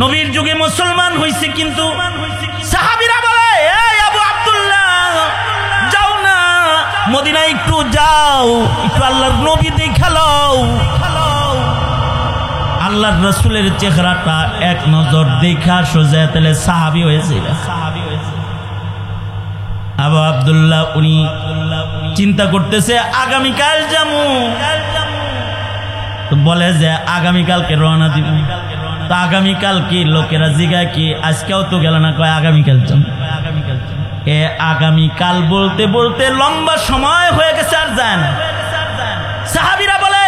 নবীর যুগে মুসলমান হইছে, কিন্তু সাহাবীরা বলে এই আবু আব্দুল্লাহ যাও না, মদিনায় একটু যাও, একটু আল্লাহর নবী দেখা লও। আল্লাহর রাসূলের চেহারাটা এক নজর দেখা সোজা তেলে সাহাবী হয়েছে। আবু আব্দুল্লাহ উনি চিন্তা করতেছে আগামীকাল যামু, তো বলে যে আগামীকালকে রওনা দিব। তো আগামীকাল কি লোকেরা জিগায় কি আজকেও তো গেল না, কয় আগামীকাল যাম। এ আগামীকাল বলতে বলতে লম্বা সময় হয়ে গেছে, আর যায় না। সাহাবীরা বলে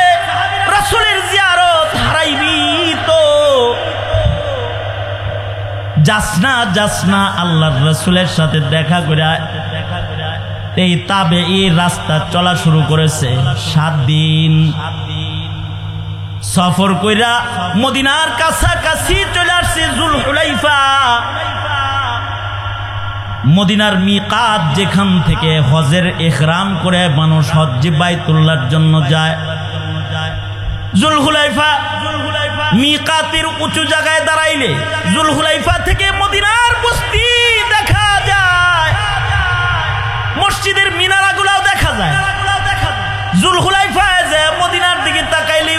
রাসূলের জিয়ারত হারাইবি তো, যাস না আল্লাহর রাসূলের সাথে দেখা করে। এই তাবেঈ রাস্তা চলা শুরু করেছে। 7 দিন সফর কইরা মদিনার কাছাকাছি চলে আসছে যুলহুলাইফা। মদিনার মিকাত, যেখান থেকে হজের ইহরাম করে মানুষ হজ্জে বাইতুল্লাহর জন্য যায়। যুলহুলাইফা মিকাতের উঁচু জায়গায় দাঁড়াইলে যুলহুলাইফা থেকে মদিনার বস্তি দেখা যায়, মসজিদের মিনারাগুলাও দেখা যায়। যুলহুলাইফায় যে মদিনার দিকে তাকাইলে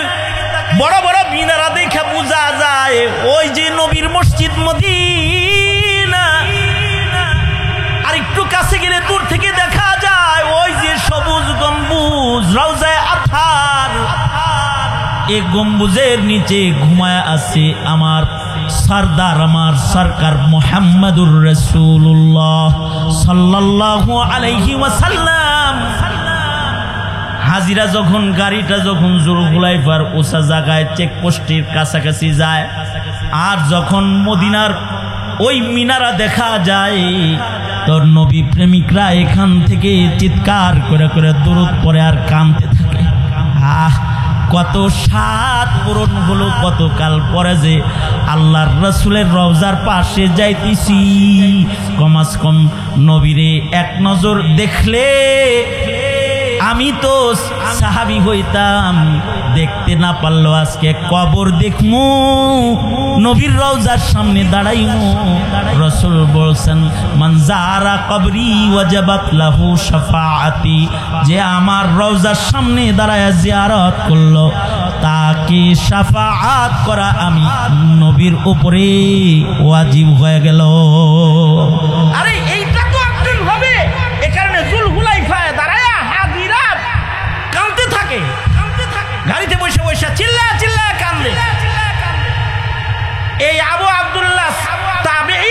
বড় বড় মিনারা দেখে বোঝা যায় ওই যে নবীর মসজিদ মদিনা। আর একটু কাছে গেলে দূর থেকে দেখা যায় ওই যে সবুজ গম্বুজ রওজায়ে আতহার। এই গম্বুজের নিচে ঘুমায় আছে আমার সরদার, আমার সরকার মুহাম্মদুর রাসূলুল্লাহ সাল্লাল্লাহু আলাইহি ওয়াসাল্লাম। হাজিরা যখন গাড়িটা যখন যুলহুলাইফার উঁচা জায়গায় চেকপোস্টের কাছাকাছি যায়, আর যখন মদিনার ওই মিনারা দেখা যায়, তোর নবী প্রেমিকরা এখান থেকে চিৎকার করে করে দরুদ পড়ে আর কাঁদতে থাকে। কত সাত পূরণ হলো, কতকাল পরে যে আল্লাহর রাসূলের রওজার পাশে যাইতেছি, কমাস কম নবীরে এক নজর দেখলে আমি তো সাহাবী হইতাম, দেখতে না পারলো আজকে কবর দেখমু, নবীর রওজার সামনে দাঁড়াইমু। রাসূল বলছেন মান যারা কবরি ওয়াজাবাত লাহু শাফাআতি, যে আমার রওজার সামনে দাঁড়ায় জিয়ারত করলো তাকে শাফাআত করা আমি নবীর উপরে ওয়াজিব হয়ে গেল। আরে এইটা তো একদিন হবে, এ কারণে যুলহুলাইফায় দাঁড়ায় গাড়িতে বসে বসে চিল্লা চিল্লা কান্দে। এই আবু আব্দুল্লাহ তাবেঈ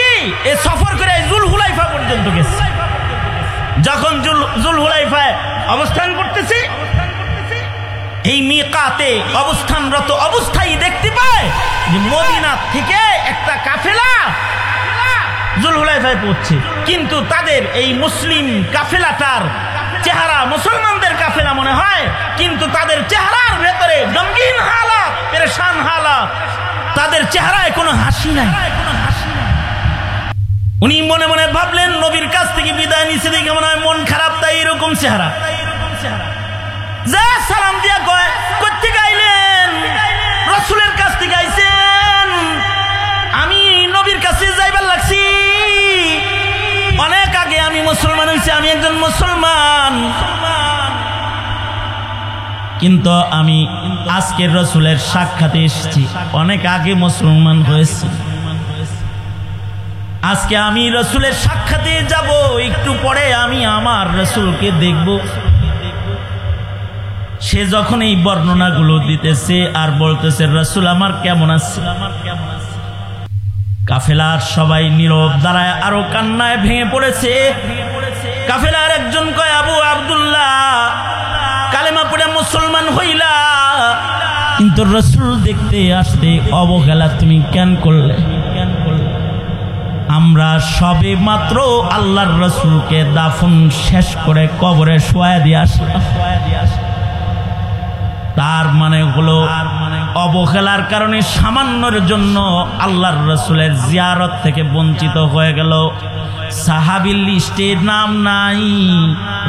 এই সফর করে যুলহুলাইফা পর্যন্ত গেছে। যখন যুলহুলাইফায় অবস্থান করতেছে, এই মিকাতে অবস্থানরত অবস্থায় দেখতে পায় যে মদিনা থেকে একটা কাফেলা যুলহুলাইফায় পৌঁছছে, কিন্তু তাদের এই মুসলিম কাফেলাটার চেহারা মুসলমানদের কাফেলা মনে হয়, কিন্তু তাদের চেহারার ভেতরে গমগীন হালাত, পেরেশান হালাত, তাদের চেহারায় কোনো হাসি নাই। উনি মনে মনে ভাবলেন নবীর কাছ থেকে বিদায় নিছে দেখে মনে হয় মন খারাপ, তাই এরকম চেহারা। যা সালাম দিয়া কয় কোত্থেকে আইলেন? রাসূলের কাছ থেকে আইছেন, আমি নবীর কাছে যাইবার লাগছি, অনেক আগে আমি মুসলমান হয়েছি, আমি একজন মুসলমান, কিন্তু আমি আজকের রাসূলের সাক্ষাতে এসেছি, অনেক আগে মুসলমান হয়েছি, আজকে আমি রাসূলের সাক্ষাতে যাব, একটু পরে আমি আমার রাসূলকে দেখব। সে যখন এই বর্ণনাগুলো দিতেছে আর বলতেছে রাসূল আমার কেমন আছে, কাফেলার সবাই নীরব দাঁড়ায় আরো কান্নায় ভেঙে পড়েছে। কাফেলার একজন কয় আবু আব্দুল্লাহ কালেমা পড়ে মুসলমান হইলা, কিন্তু রাসূল দেখতে আসতে অবহেলা তুমি কেন করলে? আমরা সবে মাত্র আল্লাহর রাসূলকে দাফন শেষ করে কবরে শোয়া দিয়ে আসলাম। তার মানে হলো অবহেলার কারণে সামান্যর জন্য আল্লাহর রাসূলের জিয়ারত থেকে বঞ্চিত হয়ে গেল। সাহাবীর লিস্টে নাম নাই,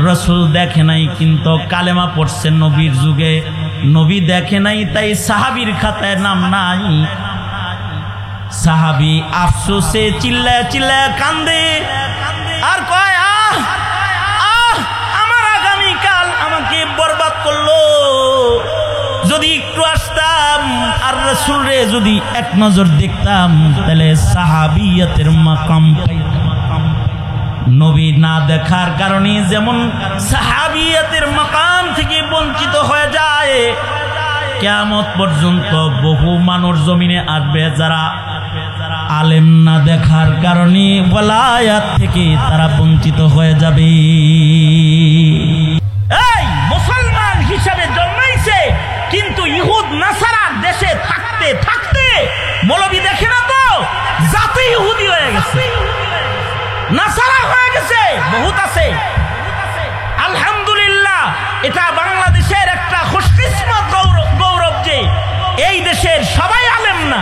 রাসূল দেখে নাই, কিন্তু কালেমা পড়ছে নবীর যুগে, নবী দেখে নাই, তাই সাহাবীর খাতায় নাম নাই। সাহাবী আফসোসে চিল্লায় চিল্লায় কান্দে আর কয়, আহ আহ আমার আগামীকাল আমাকে বরবাদ করলো। যদি একটু আসতাম আর রাসূলরে যদি এক নজর দেখতাম তাহলে সাহাবিয়াতের মাকাম পাইতাম। নবী না দেখার কারণে যেমন সাহাবিয়াতের মাকাম থেকে বঞ্চিত হয়ে যায়, কিয়ামত পর্যন্ত বহু মানুষ জমিনে আসবে যারা আলেম না দেখার কারণে ওয়ালায়াত থেকে তারা বঞ্চিত হয়ে যাবে। এই মুসলমান হিসাবে জন্মাইছে, কিন্তু ইহুদ নাসারার দেশে থাকতে থাকতে মৌলবী দেখে না তো জাতি ইহুদি হয়ে গেছে, নাসারা হয়ে গেছে, বহুত আছে। আলহামদুলিল্লাহ, এটা বাংলাদেশের একটা খুশকিসমত গৌরব যে এই দেশের সবাই আলেম না,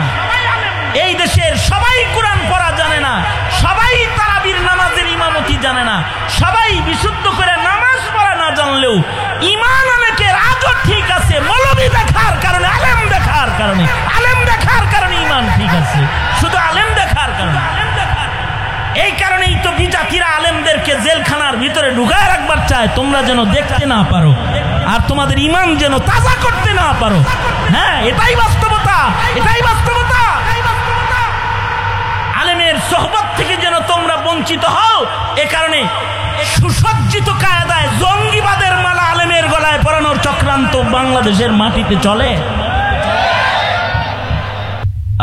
এই দেশের সবাই কোরআন পড়া জানে না, সবাই তারাবির নামাজের ইমামতি জানে না, সবাই বিশুদ্ধ করে নামাজ পড়া না জানলেও ঈমান অনেকের আজও ঠিক আছে। মৌলবী দেখার কারণে, আলেম দেখার কারণে, আলেম দেখার কারণে ঈমান ঠিক আছে, শুধু আলেম দেখার কারণে। এই কারণেই তো বিজাতিরা আলেমদেরকে জেলখানার ভিতরে ঢুকায় রাখবার চায়, তোমরা যেন দেখতে না পারো আর তোমাদের ঈমান যেন তাজা করতে না পারো। হ্যাঁ, এটাই বাস্তবতা, এটাই বাস্তবতা। আলেমের সোহবত থেকে যেন তোমরা বঞ্চিত হও, এ কারণে সুসজ্জিত কায়দায় জঙ্গিবাদের মালা আলেমের গলায় পরানোর চক্রান্ত বাংলাদেশের মাটিতে চলে।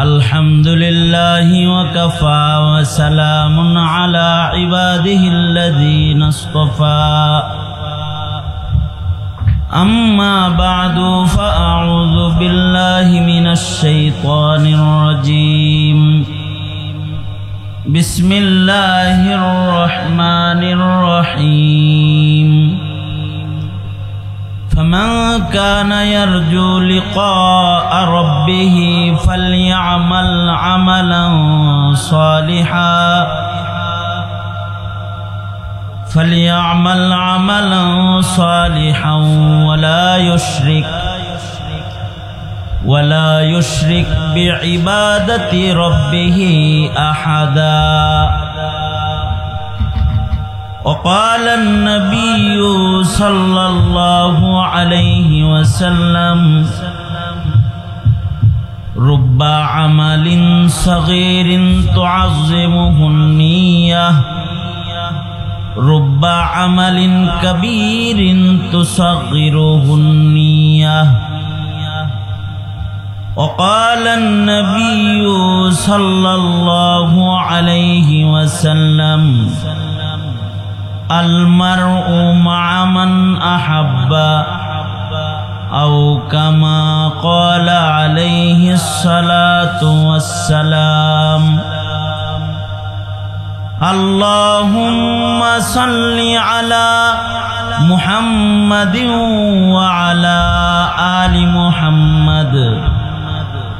আলহামদুলিল্লাহি ওয়া কাফা ওয়া সালামুন আলা ইবাদিহিল্লাযীনা ইসতাফা। আম্মা বা'দু ফাআউযু বিল্লাহি মিনাশ শাইতানির রাজীম। বিসমিল্লাহির রহমানির রহিম। فمن كان يرجو لقاء ربه فليعمل عملا صالحا ولا يشرك بعبادة ربه أحدا. وقال النبي صلى الله عليه وسلم: رب عمل صغير تعظمه النية، رب عمل كبير تصغره النية. وقال النبي صلى الله عليه وسلم: المرء مع من أحب، أو كما قال عليه الصلاة والسلام. اللهم صل على محمد وعلى آل محمد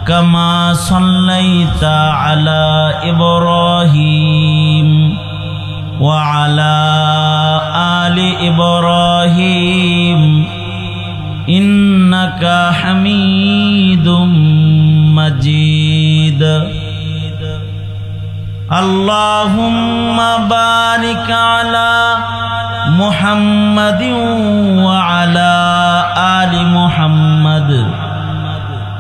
كما صليت على إبراهيم وعلى آل إبراهيم إنك حميد مجيد. اللهم بارك على محمد وعلى آل محمد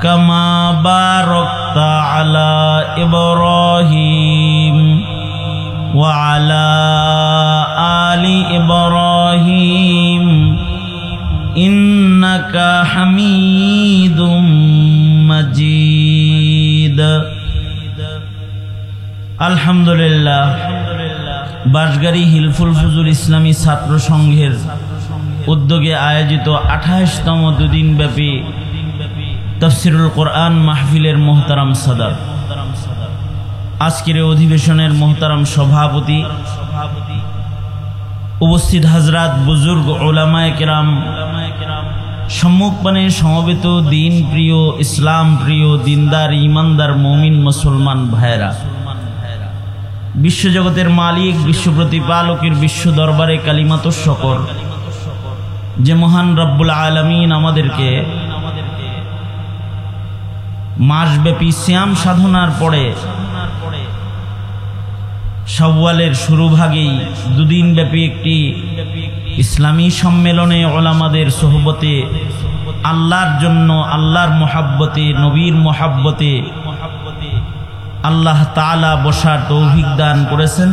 كما باركت على إبراهيم وعلى آل إبراهيم إنك حميد مجيد. আলহামদুলিল্লাহ, বাঁশগাড়ি হিলফুল ফুজুল ইসলামী ছাত্র সংঘের উদ্যোগে আয়োজিত 28তম দুদিনব্যাপী তাফসিরুল কোরআন মাহফিলের মোহতারাম সাদার, আজকের অধিবেশনের মোহতারাম সভাপতি, উপস্থিত হাজরাত, বুজুর্গ, উলামায়ে কেরাম, সম্মুখপানে সমবেত দিন প্রিয়, ইসলাম প্রিয়, দিনদার, ইমানদার, মুমিন মুসলমান ভাইরা, বিশ্বজগতের মালিক, বিশ্ব প্রতিপালকের বিশ্ব দরবারে কালিমাতো শকর যে মহান রব্বুল আলামিন আমাদেরকে মাসব্যাপী সিয়াম সাধনার পরে শাওয়ালের শুরুভাগেই দুদিন ব্যাপী একটি ইসলামী সম্মেলনে ওলামাদের সোহবতে আল্লাহর জন্য, আল্লাহর মোহাব্বতে, নবীর মোহাব্বতে আল্লাহ তাআলা বসার তৌফিক দান করেছেন।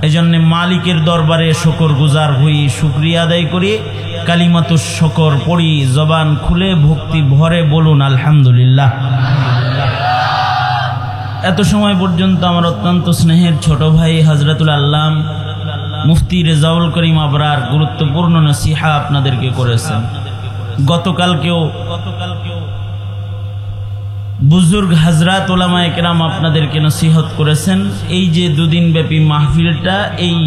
এজন্য মালিকের দরবারে শুকর গুজার হই, শুকরিয়া আদায় করি, কালিমাতুশ শুকর পড়ি, জবান খুলে ভক্তি ভরে বলুন আলহামদুলিল্লাহ। এত সময় পর্যন্ত আমার অত্যন্ত স্নেহের ছোট ভাই হযরতুল আল্লাম মুফতি রেজাউল করিম আবরার গুরুত্বপূর্ণ নসিহা আপনাদেরকে করেছেন। গতকালকেও বুজুর্গ হযরত উলামায়ে কেরাম আপনাদেরকে নসিহত করেছেন। এই যে দুদিন ব্যাপী মাহফিলটা এই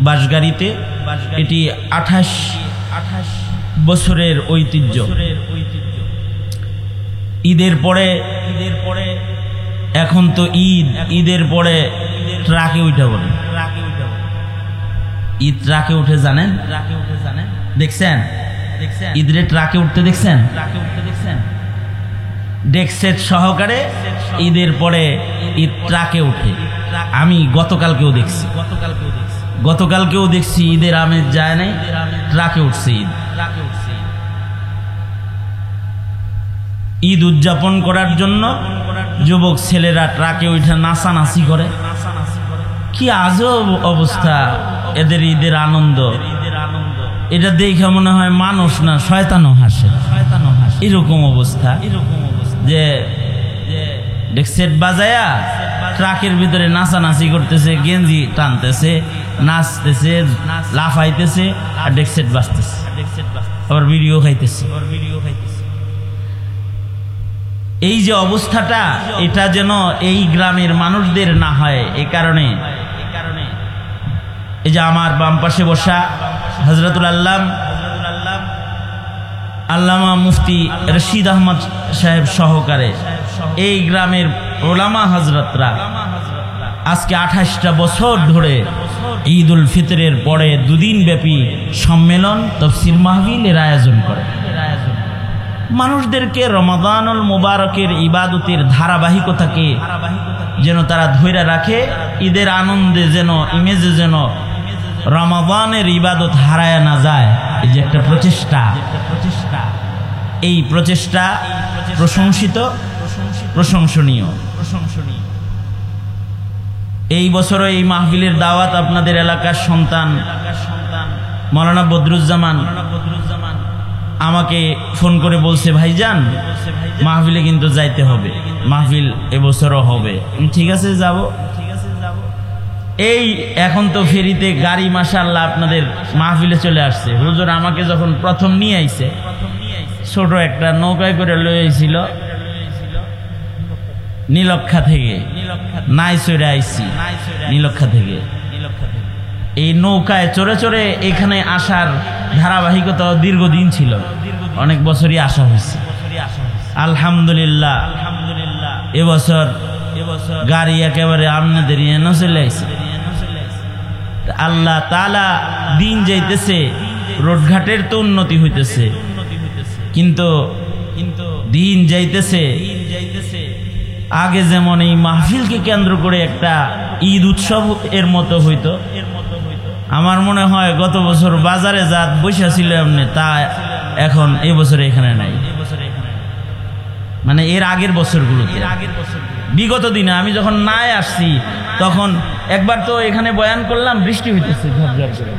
বাঁশগাড়িতে, এটি 28 বছরের ঐতিহ্য। ঈদের পরে এখন তো ঈদের পরে ট্রাকে উঠে বলে, ঈদ ট্রাকে উঠে জানেন, দেখছেন ঈদের ট্রাকে উঠতে দেখছেন, ডেকসেট সহকারে ঈদের পরে ঈদ ট্রাকে উঠে। আমি গতকালকেও দেখছি ঈদের আমেজ যায় নাই, ট্রাকে উঠছে ঈদ উদযাপন করার জন্য যুবক ছেলেরা ট্রাকে উঠে নাচানাচি করে। কি আজব অবস্থা এদের ঈদের আনন্দ, এটা দেখে মনে হয় মানুষ না শয়তানও হাসে, এরকম অবস্থা। যে ডেকসেট বাজায়া ট্রাকের ভিতরে নাচানাচি করতেছে, গেঞ্জি টানতেছে, নাচতেছে, লাফাইতেছে, আর ডেকসেট বাজতেছে, আবার ভিডিও খাইতেছে। এই যে অবস্থাটা, এটা যেন এই গ্রামের মানুষদের না হয়, এ কারণে এই যে আমার বাম পাশে বসা হযরতুল আল্লামা মুফতি রশিদ আহমদ সাহেব সহকারে এই গ্রামের ওলামা হযরতরা আজকে 28টা বছর ধরে ঈদ উল ফিতরের পরে দুদিন ব্যাপী সম্মেলন তাফসীর মাহফিলের আয়োজন করে। মানুষদেরকে রমাদানুল মুবারকের ইবাদতের ধারাবাহিকতাকে যেন তারা ধরে রাখে, ঈদের আনন্দে যেন, ইমেজে যেন রমাদানের ইবাদত হারায় না যায়। এই যে একটা প্রচেষ্টা, এই প্রচেষ্টা প্রশংসিত, প্রশংসনীয়। এই বছরও এই মাহফিলের দাওয়াত আপনাদের এলাকার সন্তান মাওলানা বদরুজ্জামান আমাকে ফোন করে বলছে, ভাইজান মাহফিলে কিন্তু যাইতে হবে, মাহফিল এবছরও হবে। ঠিক আছে যাব। এই এখন তো ফেরিতে গাড়ি মাশাআল্লাহ আপনাদের মাহফিলে চলে আসছে। হুজুর আমাকে যখন প্রথম নিয়ে আইছে, ছোট একটা নৌকায় করে লয়ে আইছিল নীলক্ষা থেকে, নাই চড়ে আইছি নীলক্ষা থেকে। এই নৌকায় চড়ে চড়ে এখানে আসার ধারাবাহিকতা দীর্ঘদিন ছিল, অনেক বছরই আসা হয়েছে। আলহামদুলিল্লাহ এবছর গাড়ি একেবারে আপনাদের এনে চলে আইছে। আল্লাহ তাআলা দিন যাইতেছে, রোডঘাটের তো উন্নতি হইতেছে, কিন্তু দিন যাইতেছে আগে যেমন এই মাহফিলকে কেন্দ্র করে একটা ঈদ উৎসব এর মতো হইতো। আমার মনে হয় গত বছর বাজারে যা বৈশা ছিল এমনি, তা এখন এই বছরে এখানে নাই। মানে এর আগের বছরগুলোতে, বিগত দিনে আমি যখন নাই আসছি, তখন একবার তো এখানে বয়ান করলাম, বৃষ্টি হইতেছে ঝরঝর করে।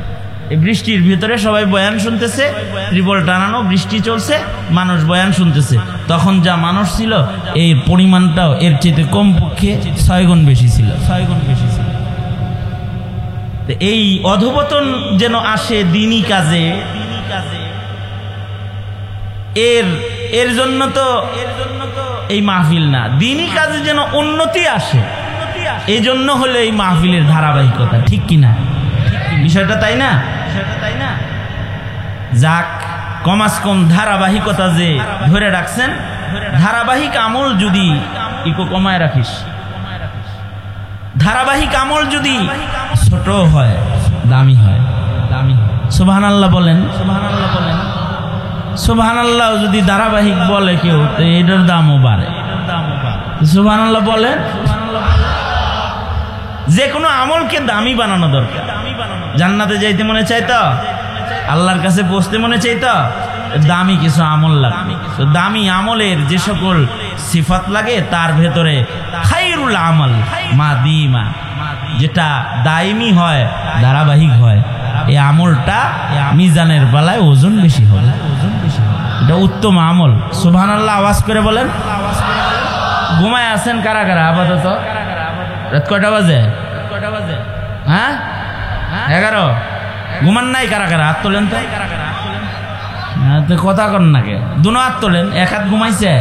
এই বৃষ্টির ভিতরে সবাই বয়ান শুনতেছে, ত্রিপল টানানো, বৃষ্টি চলছে, মানুষ বয়ান শুনতেছে। তখন যা মানুষ ছিল এই পরিমাণটাও এর চেয়ে কমপক্ষে 6 গুণ বেশি ছিল। এই অধপতন যেন আসে দিনই কাজে, এর জন্য তো এই মাহফিল না, দিনই কাজে যেন উন্নতি আসে, এই জন্য হলো এই মাহফিলের ধারাবাহিকতা। ঠিক কিনা বিষয়টা, তাই না? যাক, কমাস কম ধারাবাহিকতা যে ধরে রাখছেন, ধারাবাহিক আমল যদি ইকো কমায় রাখিস, ধারাবাহিক আমল যদি ছোট হয়, দামি হয়। সুবহানাল্লাহ বলেন। সুবহানাল্লাহ যদি ধারাবাহিক বলে কেউ তো এটার দামও বাড়ে। সুবহানাল্লাহ বলেন। যে কোনো আমলকে দামি বানানো দরকার। জান্নাতে যাইতে মনে চাই তো, আল্লাহর কাছে বসতে মনে চাই তো, দামি কিছু আমল লাগবে। তো দামি আমলের যে সকল সিফাত লাগে তার ভেতরে খায়রুল আমল মাদিমা, যেটা দাইমি হয়, ধারাবাহিক হয়, এই আমলটা মিজানের বেলায় ওজন বেশি হবে, এটা উত্তম আমল। সুবহানাল্লাহ আওয়াজ করে বলেন। ঘুমায় আছেন কারা কারা আপাতত? রাত কয়টা বাজে? হ্যাঁ 11। ঘুমান নাই কারা কারা? হাত তোলেন তো। তো কথা কন নাকি? দুনো হাত তোলেন। এক হাত ঘুমাইছে?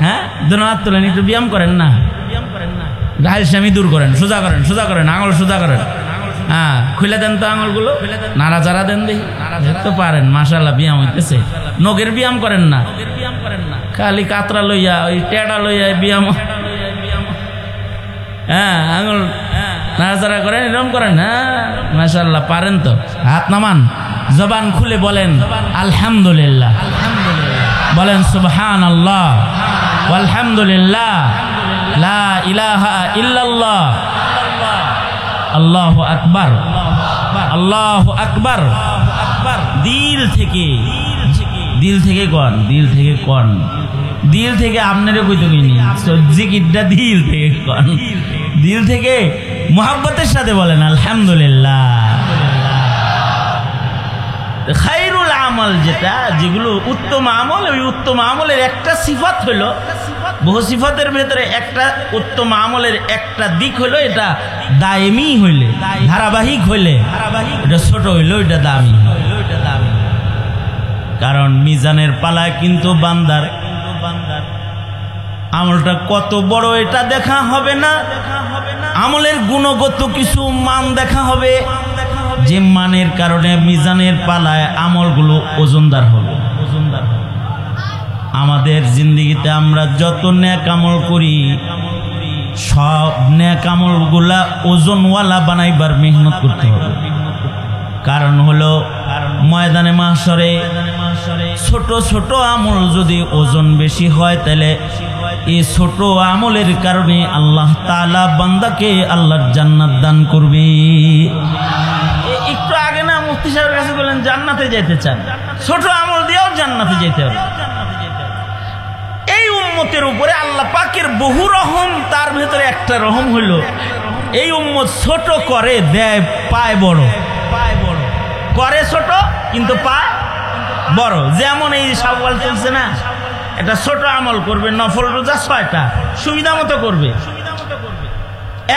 হ্যাঁ দুনো হাত তোলেন। একটু ব্যায়াম করেন না, গাইল স্বামী দূর করেন, সোজা করেন, সোজা করেন, আঙুল সোজা করেন। হ্যাঁ খুলে দেন তো আঙুলগুলো, নাড়াচাড়া দেন দেখি। তো পারেন, মাশাআল্লাহ ব্যায়াম হইতেছে। নখের ব্যায়াম করেন না, খালি কাতরা লইয়া ওই টেডা লইয়া ব্যায়াম। হ্যাঁ আঙুল নাড়াচাড়া করেন, এরকম করেন। হ্যাঁ মাশাআল্লাহ পারেন তো। হাত নামান, জবান খুলে বলেন আলহামদুলিল্লাহ, বলেন সুবহানাল্লাহ আলহামদুলিল্লাহ লা ইলাহা ইল্লাল্লাহ আল্লাহু আকবার আল্লাহু আকবার। দিল থেকে, দিল থেকে কন, দিল থেকে কন, দিল থেকে আপনারও কইতে গিনি জিকিরটা দিল থেকে কন, দিল থেকে মুহাব্বতের সাথে বলেন আলহামদুলিল্লাহ। খায়রুল আমল যেটা, যেগুলো উত্তম আমল, ওই উত্তম আমলের একটা সিফাত হলো, বহু সিফাতের ভেতরে একটা উত্তম আমলের একটা দিক হলো এটা দায়েমি হইলে, ধারাবাহিক হইলে এটা ছোট হইলো, এটা দামি। কারণ মিজানের পালায় কিন্তু বান্দার আমলটা কত বড় এটা দেখা হবে না, আমলের গুণগত কিছু মান দেখা হবে, যে মানের কারণে মিজানের পালায় আমলগুলো ওজনদার হবে। আমাদের জিন্দেগিতে আমরা যত নেক আমল করি, সব নেক আমলগুলা ওজনওয়ালা বানাইবার মেহনত করতে হবে। কারণ হলো ময়দানে মাহশরে ছোট ছোট আমল যদি ওজন বেশি হয়, তাহলে এই ছোট আমলের কারণে আল্লাহ তাআলা বান্দাকে আল্লাহর জান্নাত দান করবে। একটু আগে না মুফতি সাহেবের কাছে বললেন জান্নাতে যেতে চান, ছোট আমল দিয়েও জান্নাতে যেতে হবে। এই উম্মতের উপরে আল্লাহ পাকের বহু রহম, তার ভেতরে একটা রহম হইল এই উম্মত ছোট করে দেয়, পায় বড়, করে ছোট কিন্তু পায় বড়। যেমন এই শাওয়াল চলছে না, এটা ছোট আমল করবে, নফল রোজা 6টা সুবিধা মতো করবে,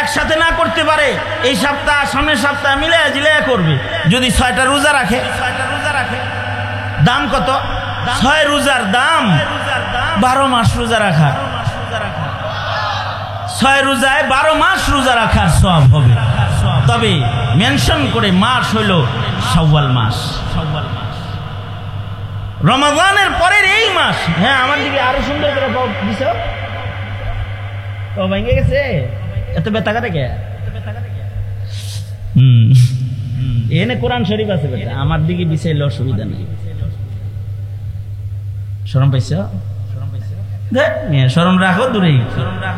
একসাথে না করতে পারে এই সপ্তাহ সামনের সপ্তাহ মিলাইয়া জিলাইয়া করবে। যদি 6টা রোজা রাখে, দাম কত? 6 রোজার দাম 12 মাস রোজা রাখা। 6 রোজায় 12 মাস রোজা রাখার সওয়াব হবে। তবে মেনশন করে মাস হইল শাওয়াল মাস, রমাদানের পরের এই মাস। হ্যাঁ আমার দিকে আরো সুন্দর করে দিছ তো, ভেঙে গেছে এত বেতা কাটে কে? এনে কোরআন শরীফ আছে বেটা, আমার দিকে বিছাইলে অসুবিধা নেই। শরম পাইছ? শরম রাখো দূরে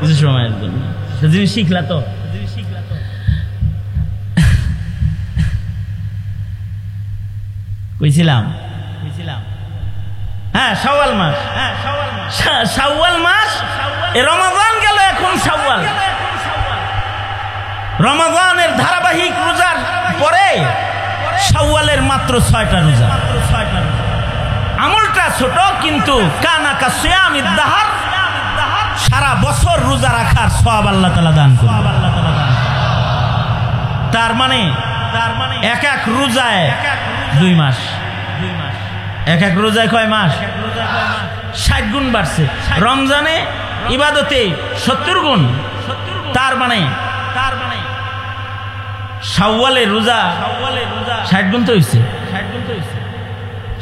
কিছু সময়ের জন্য, জিনিস শিখলা তো। কইছিলাম হ্যাঁ শাওয়াল মাস, শাওয়াল মাস, রমাদান গেল, এখন শাওয়াল। রমাদানের ধারাবাহিক রোজার পরে শাওয়ালের মাত্র 6টা রোজা। আমলটা ছোট কিন্তু কানা কা সিয়ামিদ দাহর, সারা বছর রোজা রাখার সওয়াব আল্লাহ তাআলা দান করবে। তার মানে এক এক রোজায় 2 মাস, এক এক রোজায় কয় মাস? 60 গুণ বাড়ছে। রমজানে ইবাদতে 70 গুণ। তার মানে শাওয়ালের রোজা 60 গুণ তো হইছে।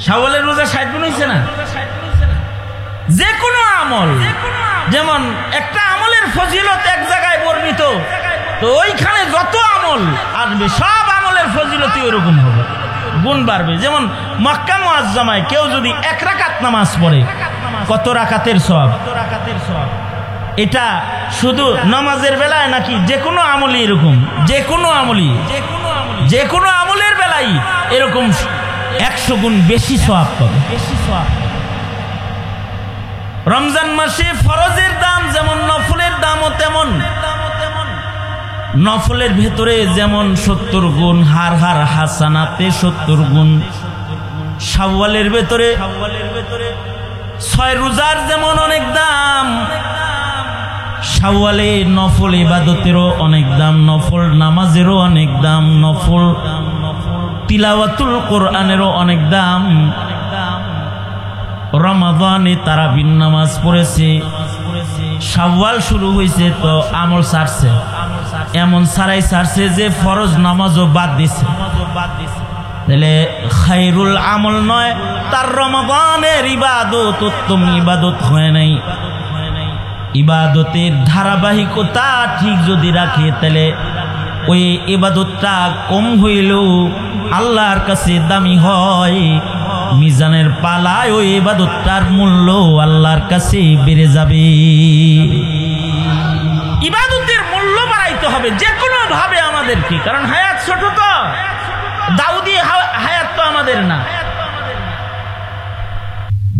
শাওয়ালের রোজা 60 গুণ হইছে না? যে কোনো আমল, যেমন একটা আমলের ফজিলত এক জায়গায় বর্ণিত, তো ওইখানে যত আমল আসবে সব আমলের ফজিলতই ওরকম হবে। গুণ বাড়বে। যেমন মক্কা মুআজ্জামায় কেউ যদি 1 রাকাত নামাজ পড়ে কত রাকাতের সওয়াব, এটা শুধু নামাজের বেলায় নাকি যে কোনো আমলই এরকম, যে কোনো আমলের বেলায় এরকম 100 গুণ বেশি সওয়াব পাবে। রমজান মাসে ফরজের দাম যেমন নফলের দামও তেমন। নফলের ভেতরে যেমন 70 গুণ, হার হাসানাতে 70 গুণ। শাওয়ালের ভেতরে 6 রোজার যেমন অনেক দাম, শাওয়ালে নফল ইবাদতেরও অনেক দাম, নফল নামাজেরও অনেক দাম, নফল তিলাওয়াতুল কোরআনেরও অনেক দাম। রমাদানে তারাবির নামাজ পড়েছে, শাওয়াল শুরু হয়েছে তো আমল ছাড়ছে, এমন ছাড়ছে যে ফরজ নামাজও বাদ দিছে। তাহলে খায়রুল আমল নয়, তার রমাদানের ইবাদত উত্তম ইবাদত হয় নাই। ইবাদতের ধারাবাহিকতা ঠিক যদি রাখে তাহলে ওই ইবাদতটা কম হইলেও আল্লাহর কাছে দামি হয়। মিজানের পালায় ওই ইবাদতটার মূল্য আল্লাহর কাছে বেড়ে যাবে। ইবাদতের মূল্য বাড়াইতে হবে যে কোনো ভাবে আমাদেরকে, কারণ হায়াত ছোট, তো দাউদি হায়াত তো আমাদের না।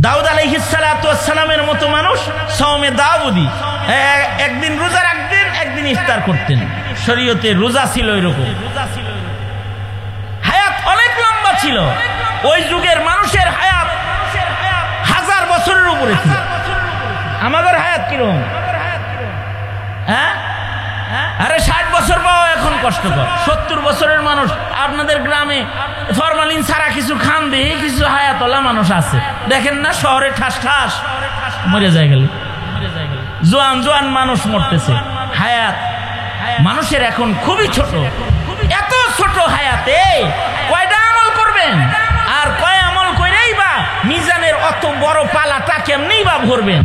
দাউদ আলাইহিস সালাতু ওয়াস সালামের মতো মানুষ সওমে দাউদি, একদিন রোজা রাখতেন, একদিন ইফতার করতেন। শরীয়তে রোজা ছিল এরকম। হায়াত অনেক লম্বা ছিল। ওই যুগের মানুষের হায়াত 1000 বছরের উপরে ছিল। আমাদের হায়াত কিরকম? হ্যাঁ, আরে 60 বছর পাওয়া এখন কষ্টকর। 70 বছরের মানুষ আপনাদের গ্রামে ফরমালিন ছাড়া কিছু খান দিয়ে কিছু হায়াতওয়ালা মানুষ আছে, দেখেন না? শহরে ঠাস ঠাস মরে যায় গেলে, জোয়ান মানুষ মরতেছে। হায়াত মানুষের এখন খুবই ছোট। এত ছোট হায়াতে কয়টা আমল করবেন, আর কয় আমল কইরেই বা মিজানের অত বড় পালাটা কেমনেই বা ভরবেন?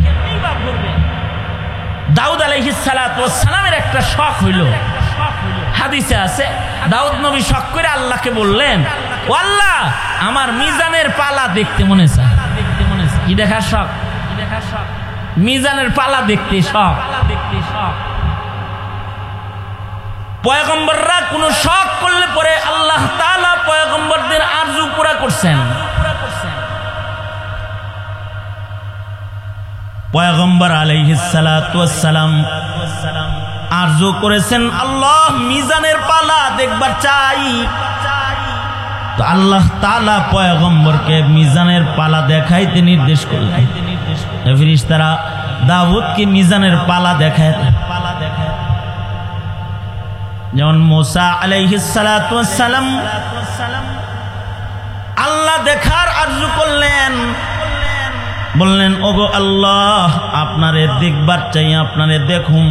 দাউদ আলাইহিস সালাতু ওয়াস সালামের একটা শখ হইল। হাদিসে আছে দাউদ নবী শখ করে আল্লাহকে বললেন, ও আল্লাহ, আমার মিজানের পালা দেখতে মনে চায়। কি দেখার শখ? মিজানের পালা দেখতে শখ। পয়গম্বররা কোন শখ করলে পরে আল্লাহ তাআলা পয়গম্বরদের আরজু পুরা করছেন। পয়গম্বর আলাইহিস সালাতু ওয়াস সালাম আরজু করেছেন, আল্লাহ মিজানের পালা দেখবার চাই। তো আল্লাহ তাআলা পয়গম্বরকে মিজানের পালা দেখাইতে নির্দেশ করলেন। ফেরেশতারা দাউদকে মিজানের পালা দেখায়। যেমন মুসা আলাইহিস সালাতু ওয়াস সালাম আল্লাহ দেখার আরজু করলেন, বললেন, ওগো আল্লাহ, আপনারে দেখবার চাই, আপনারে দেখুন।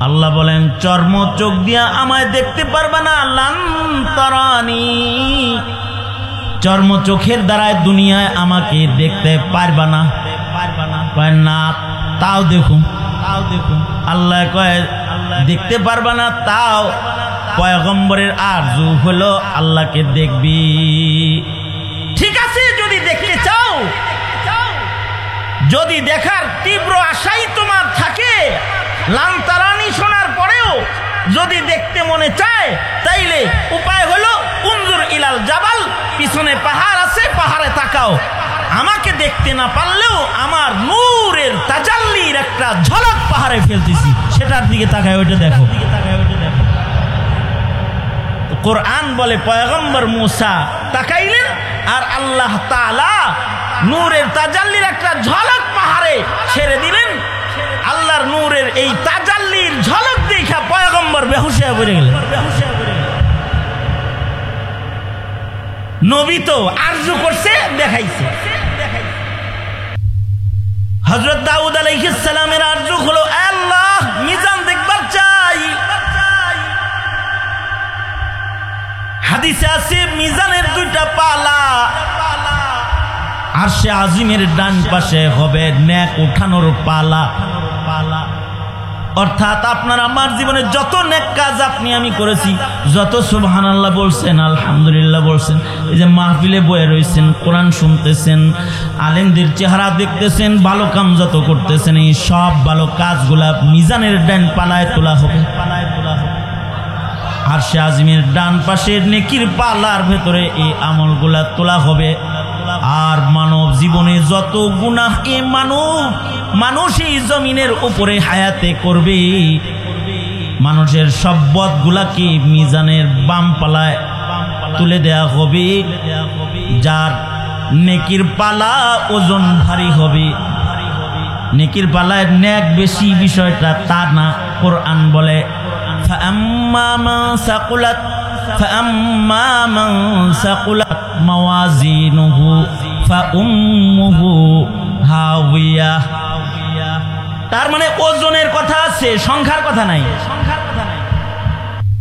আল্লাহ বলেন, চর্ম চোখ দিয়া আমায় দেখতে পারবা না, লান তারানি, চর্ম চোখের দ্বারায় দুনিয়ায় আমাকে দেখতে পারবা না। কয় না, তাও দেখুন। আল্লাহ কয় দেখতে পারবা না, তাও পয়গম্বরের আরজু হলো আল্লাহকে দেখবি। ঠিক আছে, যদি দেখতে চাও, যদি দেখার তীব্র আশাই তোমার থাকে, লান্তারানি শোনার পরেও যদি দেখতে মনে চায়, তাইলে উপায় হলো উনজুর ইলাল জাবাল, পিছনে পাহাড় আছে, পাহাড়ে তাকাও। আমাকে দেখতে না পারলেও আমার নূরের তাজাল্লির একটা ঝলক পাহাড়ে ফেলতেছি, সেটার দিকে তাকায়, ওইটা দেখো। কোরআন বলে পয়গম্বর মুসা তাকাইলেন, আর আল্লাহ তাআলা নূরের তাজাল্লির একটা ঝলক পাহাড়ে ছেড়ে দিলেন। আল্লাহর নূরের এই তাজাল্লির ঝলক দেখা পয়গম্বর বেহুশ হয়ে পড়ে গেলেন। নবী তো আরজু করছে, দেখাইছে। হযরত দাউদ আলাইহিস সালামের আরজু হলো, আল্লাহ মিজান দেখবার চাই। হাদিসে আছে মিজানের 2টা পালা, আরশে আজিমের ডান পাশে হবে নেক উঠানোর পালা, অর্থাৎ আপনার আমার জীবনে যত নেক কাজ আপনি আমি করেছি, যত সুবহানাল্লাহ বলছেন, আলহামদুলিল্লাহ বলছেন, এই যে মাহফিলে বয়ে রয়েছেন, কোরআন শুনতেছেন, আলেমদের চেহারা দেখতেছেন, ভালো কাম যত করতেছেন, এই সব ভালো কাজগুলা মিজানের ডান পালায় তোলা হবে। আরশে আজিমের ডান পাশের নেকির পালার ভেতরে এই আমলগুলা তোলা হবে। আর মানব জীবনে যত গুনাহ এ মানুষ এই জমিনের উপরে হায়াতে করবে, মানুষের সব বদগুলাকে মিজানের বাম পালায় তুলে দেয়া হবে। যার নেকির পালা ওজন ভারী হবে, নেকির পালায় নেক বেশি বিষয়টা তা না। কোরআন বলে فأما من ثقلت موازينه فأمه هاوية। তার মানে ওজনের কথা আছে, সংখ্যার কথা নাই।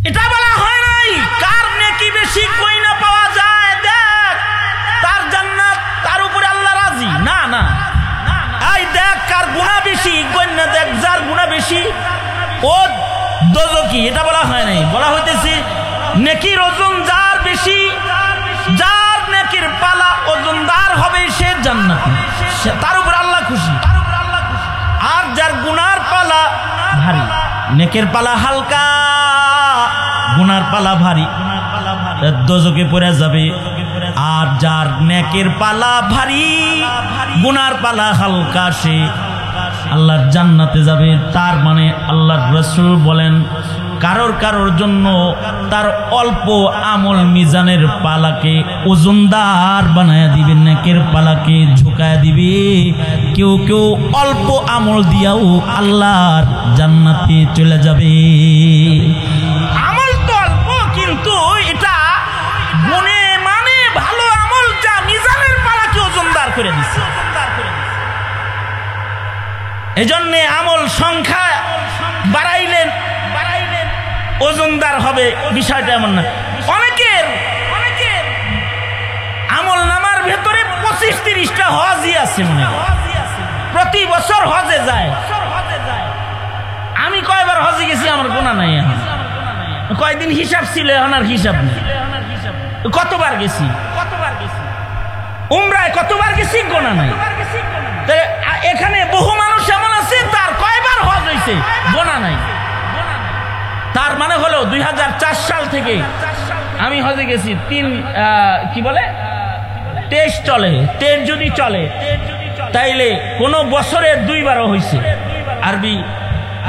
এটা বলা হয় নাই কার নেকি বেশি কই না পাওয়া যায়, দেখ তার জান্নাত, তার উপরে আল্লাহ রাজি। না না, এই দেখ কার গুনাহ বেশি, কই না দেখ যার গুনাহ বেশি ও দোজখী, এটা বলা হয় নাই। বলা হইতেছে নেকির ওজন যার বেশি, যার নেকির পালা ওজনদার হবে সে জান্নাতি, তার উপর আল্লাহ খুশি। আর যার গুনার পালা ভারী, নেকের পালা হালকা, গুনার পালা ভারী, দোজখে পড়ে যাবে। আর যার নেকের পালা ভারী, গুনার পালা হালকা, সে আল্লাহর জান্নাতে যাবে। তার মানে আল্লাহর রাসূল বলেন কারোর জন্য তার অল্প আমল মিজানের পালাকে ওজনদার বানায়া দিবে, নেকের পালাকে ঝুঁকায়া দিবে। কেউ অল্প আমল দিয়াও আল্লাহর জান্নাতে চলে যাবে। আমল তো অল্প, কিন্তু এটা গুণে মানে ভালো আমল যা মিজানের পালাকে ওজনদার করে দিচ্ছে। এজন্যে আমল সংখ্যা বাড়াইলেন ওজনদার হবে, বিষয়টা এমন না। অনেকের আমল নামার ভেতরে 25-30টা হজই আছে, মনে হয় প্রতি বছর হজে যায়। আমি কয়বার হজে গেছি আমার গোনা নাই, এখন কয়দিন হিসাব ছিল, এখন আর হিসাব নেই। কতবার গেছি উমরায়, কতবার গেছি গোনা নাই। এখানে বহু মানুষ এমন আছে তার কয়বার হজ হয়েছে গোনা নাই। তার মানে হলো 2004 সাল থেকে আমি হজে গেছি। টেস্ট চলে, টেস্ট যদি চলে তাইলে কোনো বছরে 2বারও হয়েছে। আরবি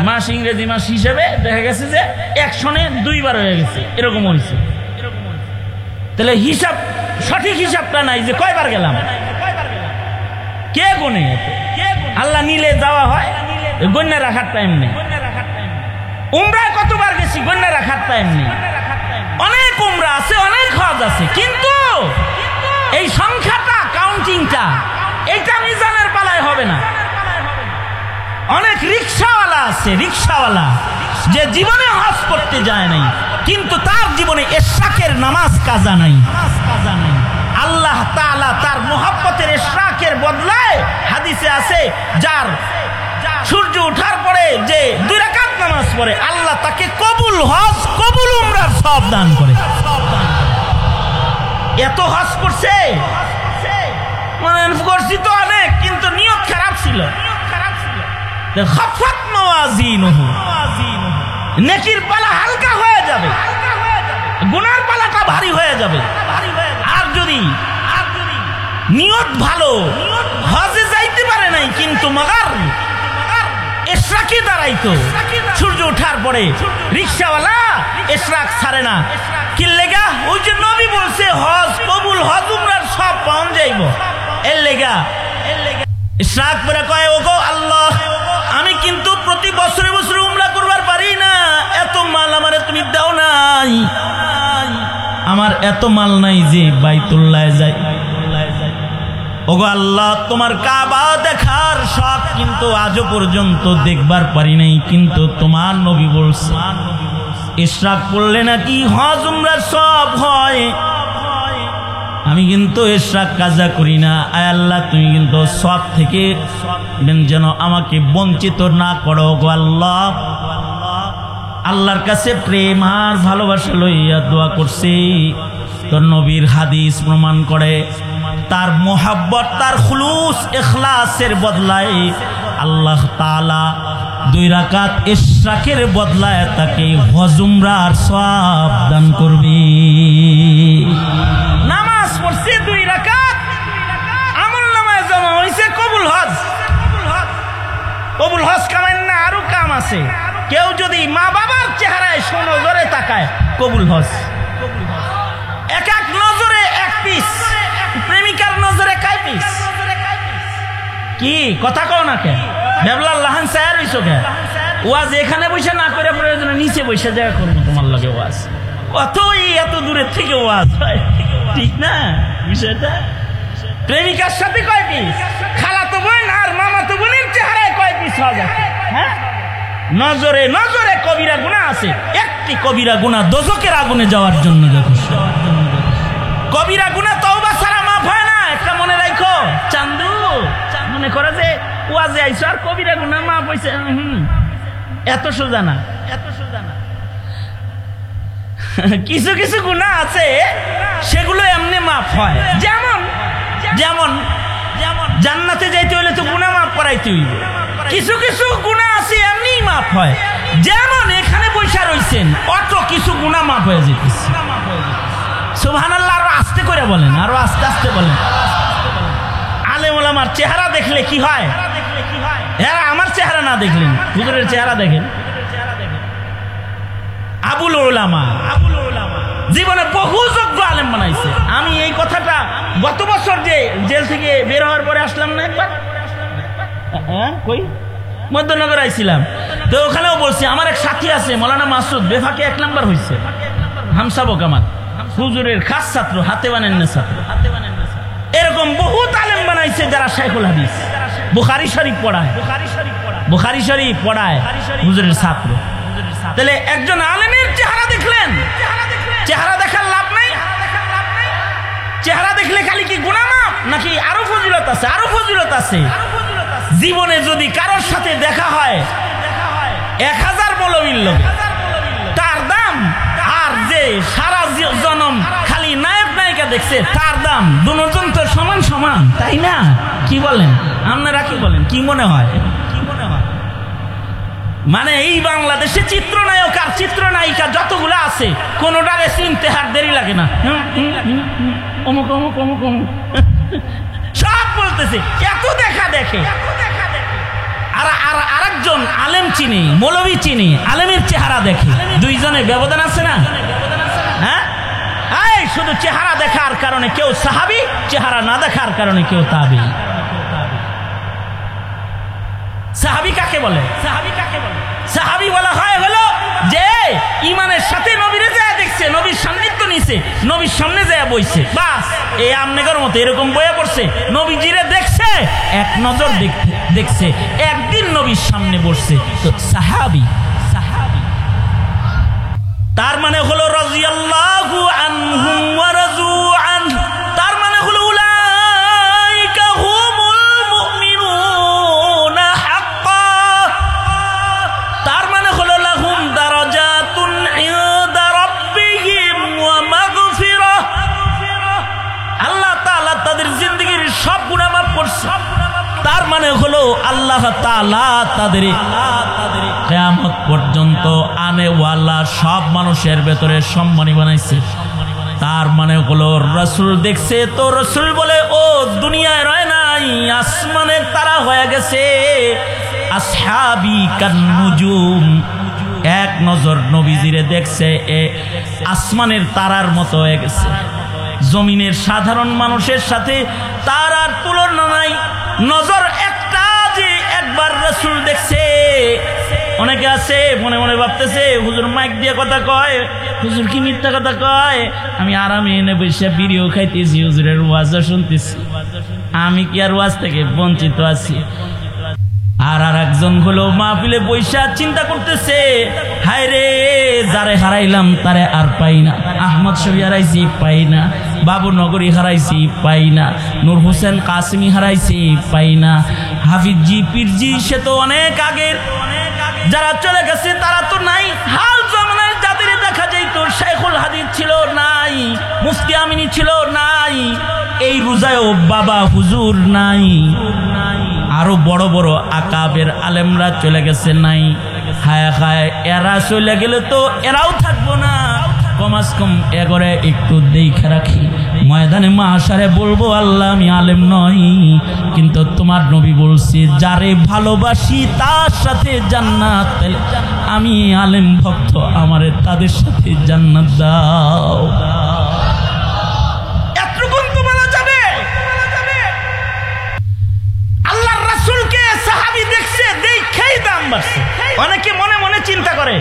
মাস, ইংরেজি মাস হিসেবে দেখা গেছে যে 1 সনে 2বার হয়ে গেছে, এরকম হয়েছে। তাহলে হিসাব, সঠিক হিসাবটা নাই যে কয়বার গেলাম, কে গুনে? আল্লাহ নিলে যাওয়া হয়, গণ্যা রাখার টাইম নেই। উমরায় কতবার গেছি, গণ্যা রাখার টাইম নেই। অনেক উমরা আছে, অনেক হজ আছে, কিন্তু এই সংখ্যাটা, কাউন্টিংটা, এইটা মিজানের পালায় হবে না। অনেক রিক্সাওয়ালা আছে, রিক্সাওয়ালা যে জীবনে হজ করতে যায় নাই, কিন্তু তার জীবনে ইশরাকের নামাজ কাজা নাই। আল্লাহ তাআলা তার মুহাব্বতের ইশরাকের বদলায়, হাদিসে আছে, যার সূর্য ওঠার পরে যে 2 রাকাত নামাজ পড়ে আল্লাহ তাকে কবুল হজ, কবুল উমরার সওয়াব দান করে। এত হজ করছে, মনে করছি তো অনেক, কিন্তু নিয়ত খারাপ ছিল। খাফাত মাওয়াজিনুহু, নেকির পালা হালকা হয়ে যাবে, গুনার পালাটা ভারী হয়ে যাবে। আর যদি নিয়ত ভালো, হজে যাইতে পারে নাই, কিন্তু মাগার ইশরাকে দাঁড়াইতো, সূর্য ওঠার পরে রিক্সাওয়ালা ইশরাক ছাড়ে না। কি লেগা? ওই যে নবী বলছে হজ কবুল, হজ উমরার সব পাওয়া যাইব। এর লেগা ইশরাক পরে কয়, ওগো আল্লাহ, আমি কিন্তু প্রতি বছরে বছরে উমরা করবার পারি না, এত মাল আমারে তুমি দাও নাই, আমার এত মাল নাই যে বাইতুল্লাহ যাই। ওগো আল্লাহ, তোমার কাবা দেখার শখ কিন্তু আজও পর্যন্ত দেখবার পারি নাই, কিন্তু তোমার নবী বলছে ইশরাক পড়লে নাকি হজ উমরা সব হয়। আমি কিন্তু ইশরাক কাজা করি না। আয় আল্লাহ, তুমি কিন্তু সব থেকে যেন আমাকে বঞ্চিত না করো গো আল্লাহ। আল্লাহর কাছে প্রেম আর ভালোবাসা লইয়া দোয়া করছি। তোর নবীর হাদিস প্রমাণ করে তার মোহাব্বত, তার খুলুস ইখলাসের বদলায় আল্লাহ তাআলা 2 রাকাত ইশরাকের বদলায় তাকে হজ উমরার সওয়াব দান করবে। নামাজ পড়ছে 2 রাকাত, আমলনামায় জমা হইছে কবুল হজ। কবুল হজ কামেন না, আরো কাম আছে। কেউ যদি মা বাবার চেহারায় সুনজরে তাকায়, কবুল হজ। এক এক নজরে 1 পিস, প্রেমিকার নজরে কয় পিস? কি কথা কও না কে? বেবলার লাহান সায়ার হইছো কে? ওয়াজ এখানে বসে না করে প্রয়োজনে নিচে বসে দেখা করবো তোমার লগে ওয়াজ। কতই এত দূরের থেকে ওয়াজ হয়, ঠিক না বিষয়টা? প্রেমিকার সাথে কয় পিস? খালাতো বোন আর মামাতো বোনের চেহারায় কয় পিস হওয়া যায়? হ্যাঁ, নজরে নজরে কবিরা গুনাহ আছে। একটি কবিরা গুনাহ দোজখের আগুনে যাওয়ার জন্য যথেষ্ট। কবিরা গুনাহ তওবা ছাড়া মাফ হয় না, একটা মনে রাখো। চান্দু মনে করে যে ওয়াজে আইছো আর কবিরা গুনাহ মাফ হইছে, এত সোজা না, এত সোজা না। কিছু কিছু গুনাহ আছে সেগুলো এমনি মাফ হয়। যেমন যেমন যেমন জান্নাতে যাইতে হলে তো গুনাহ মাফ করাইতে হইব। কিছু কিছু গুনাহ আছে এমনিই মাফ হয়। যেমন এখানে বৈশা রইছেন, অত কিছু গুনাহ মাফ হয়ে যেতেছে। সুবহানাল্লাহ, আরো আস্তে করে বলেন, আরো আস্তে আস্তে বলেন। আলেম ওলামার চেহারা দেখলে কি হয়? এরা আমার চেহারা না দেখলেন, হুজুরের চেহারা দেখেন। আবুল উলামা জীবনে বহু যোগ্য আলেম বানাইছে। আমি এই কথাটা গত বছর যে জেল থেকে বের হওয়ার পরে আসলাম না একবার, কই মধ্যনগর আইছিলাম, তো ওখানেও বলছি আমার এক সাথী আছে মৌলানা মাসুদ, বেফাকে 1 নাম্বার হয়েছে, হামসাবক আমার হুজুরের খাস ছাত্র, হাতে বানেন না ছাত্র। এরকম বহুত আলেম বানাইছে যারা শাইখুল হাদিস, বুখারী শরীফ পড়ায়, বুখারী শরীফ পড়ায় হুজুরের ছাত্র। তাহলে একজন আলেমের চেহারা দেখলেন, চেহারা দেখার লাভ নাই। চেহারা দেখলে খালি কি গুনাহ মাফ, নাকি আরো ফজিলত আছে? আরো ফজিলত আছে। জীবনে যদি কারোর সাথে দেখা হয় 1000 মৌলবীর লোকে, তার দাম আর যে সারা জনম খালি নায়ক নায়িকা দেখছে তার দাম, দুজন তো সমান সমান, তাই না? কি বলেন আপনারা? কি বলেন? কি মনে হয়? কি মনে হয়? মানে এই বাংলাদেশে চিত্রনায়ক আর চিত্রনায়িকা যতগুলো আছে, কোনোটারে চিনতে হার দেরি লাগে না। অমুক অমুক অমুক অমুক সব বলতেছে, এত দেখা দেখে। আর আরেকজন আলেম চিনি, মৌলবী চিনি, আলেমের চেহারা দেখে, দুইজনে ব্যবধান আছে না? হ্যাঁ, এই শুধু চেহারা দেখার কারণে কেউ সাহাবী, চেহারা না দেখার কারণে কেউ তাবী। সাহাবী কাকে বলে? সাহাবী কাকে বলে? সাহাবী বলা হয় হলো যে ইমানের সাথে নবীরে যায় দেখছে, নবীর সান্নিধ্য নিছে, নবীর সামনে যায় বইছে, বাস এই আমনেগর মতো এরকম বইয়া পড়ছে, নবীজিরে দেখছে, এক নজর দেখছে, একদিন নবীর সামনে বসছে, তো সাহাবী। সাহাবী তার মানে হলো রাদিয়াল্লাহু আনহুম ওয়া রাযু আনহু, তার মানে হলো উলাইকা হুমুল মুমিনুনা হাক্কান, তার মানে হলো লাহুম দারাজাতুন ইনদা রাব্বিহিম ওয়া মাগফিরাহ। আল্লাহ তাআলা তাদের জিন্দেগীর সব গুনাহ মাফ করছে। তার মানে হলো আল্লাহ তাআলা তাদের কিয়ামত পর্যন্ত আনেওয়ালা সব মানুষের ভেতরে সম্মানী বানাইছে। তার মানে হলো রাসূল দেখছে, তো রাসূল বলে ও দুনিয়ায় রয় নাই, আসমানের তারা হয়ে গেছে। আসহাবি কান নুজুম, এক নজর নবীজিরে দেখছে, এ আসমানের তারার মতো হয়ে গেছে। জমিনের সাধারণ মানুষের সাথে তারার তুলনা নাই। নজর একটা যে একবার রাসূল দেখছে। অনেকে আছে মনে মনে ভাবতেছে হুজুর মাইক দিয়ে কথা কয়, হুজুর কি মিথ্যা কথা কয়, আমি আরামে এনে বসে বিড়িও খাইতেছি, হুজুরের ওয়াজও শুনতেছি, আমি কি আর ওয়াজ থেকে বঞ্চিত আছি? আর একজন হলো মাহফিলে বৈশা চিন্তা করতেছে, হায় রে যারে হারাইলাম তারে আর পাই না, আহমদ শফি হারাইছি পাই না, বাবুনগরী হারাইছি, পাই না। নূর হোসেন কাসিমি হারাইছি, পাই না। হাফিজি পীরজি সে তো অনেক আগের, যারা চলে গেছে তারা তো নাই। হাল জামানায় যাদের দেখা যেত শেখুল হাদিস ছিল নাই, মুফতি আমিনী ছিল নাই, এই রোজায়ও বাবা হুজুর নাই, আরো বড় বড় আকাবের আলেমরা চলে গেছে নাই। হায় হায়, এরা চলে গেলে তো এরাও থাকবো না, কমাস কম এগরে একটু দেখে রাখি। ময়দানে মাশারে বলবো আল্লাহ আমি আলেম নই, কিন্তু তোমার নবী বলছে যারে ভালোবাসি তার সাথে জান্নাত, আমি আলেম ভক্ত, আমারে তাদের সাথে জান্নাত দাও। এতটুকুন তো বলা যাবে। আল্লাহর রাসূলকে সাহাবী দেখছে, দেখেই দাম বাড়ছে। অনেকে মনে মনে চিন্তা করে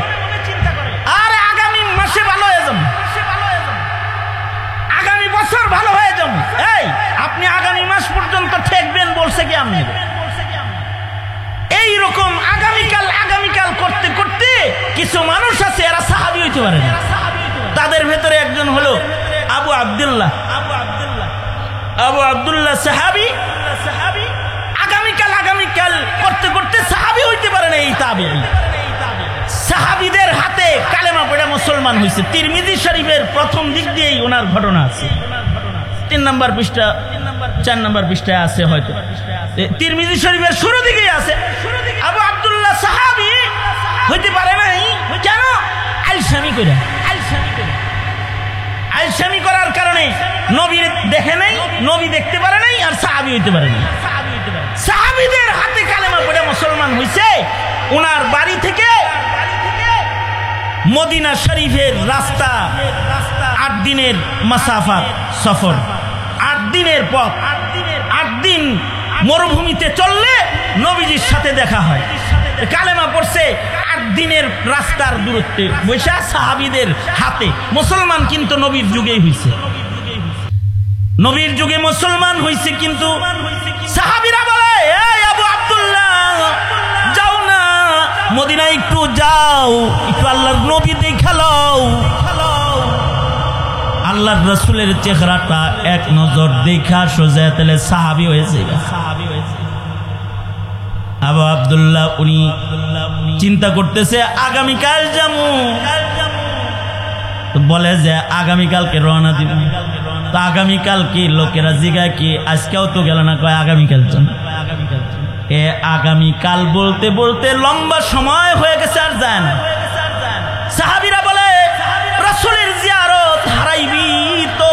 আরে আগামী মাসে ভালো হয়ে যাবো, আগামী বছর ভালো হয়ে যাবো। এই আপনি আগামী মাস পর্যন্ত ঠেকবেন বলছে কি? আপনি এইরকম আগামীকাল আগামীকাল করতে করতে কিছু মানুষ আছে এরা সাহাবী হইতে পারে না। তাদের ভেতরে একজন হলো আবু আব্দুল্লাহ সাহাবী। আগামীকাল আগামীকাল করতে করতে সাহাবী হইতে পারে না। এই তাবেঈ সাহাবীদের হাতে কালেমা পড়ে মুসলমান হয়েছে। তিরমিজি শরীফের প্রথম দিক দিয়েই ওনার ঘটনা আছে, 3 নম্বর পৃষ্ঠা 4 নম্বর পৃষ্ঠায় আছে, হয়তো তিরমিজি শরীফের শুরু দিকেই আছে। আবু আব্দুল্লাহ সাহাবী হইতে পারে নাই কেন? আলসামি কইরা, আলসামি করার কারণে নবী দেখে নাই, নবী দেখতে পারে নাই, আর সাহাবী হইতে পারে নাই। সাহাবীদের হাতে কালেমা পড়ে মুসলমান হইছে। ওনার বাড়ি থেকে মদিনা শরীফের রাস্তা 8 দিনের মাসাফাত সফর, 8 দিনের পথ। 8 দিন মরুভূমিতে চললে নবীজির সাথে দেখা হয়। কালেমা পড়ছে 8 দিনের রাস্তার দূরত্বে বৈশা সাহাবীদের হাতে মুসলমান, কিন্তু নবীর যুগেই হইছে, নবীর যুগে মুসলমান হইছে। কিন্তু সাহাবীরা বলে এই আবু আব্দুল্লাহ যাও না, মদিনায় একটু যাও, একটু আল্লাহর নবী দেখাও। আল্লাহর রাসূলের চেহারাটা এক নজর দেখা সোজা তেলে সাহাবী হয়েছে। আবু আব্দুল্লাহ উনি চিন্তা করতেছে আগামীকাল যাবো, বলে যে আগামীকালকে রওনা দিব। তো আগামীকাল কি লোকেরা জিগায় কি আজকেও তো গেল না, কয় আগামীকাল যান। আগামীকাল বলতে বলতে লম্বা সময় হয়ে গেছে, আর যায় না। সাহাবীরা বলে রাসূলের জিয়ারত হারাইবি তো,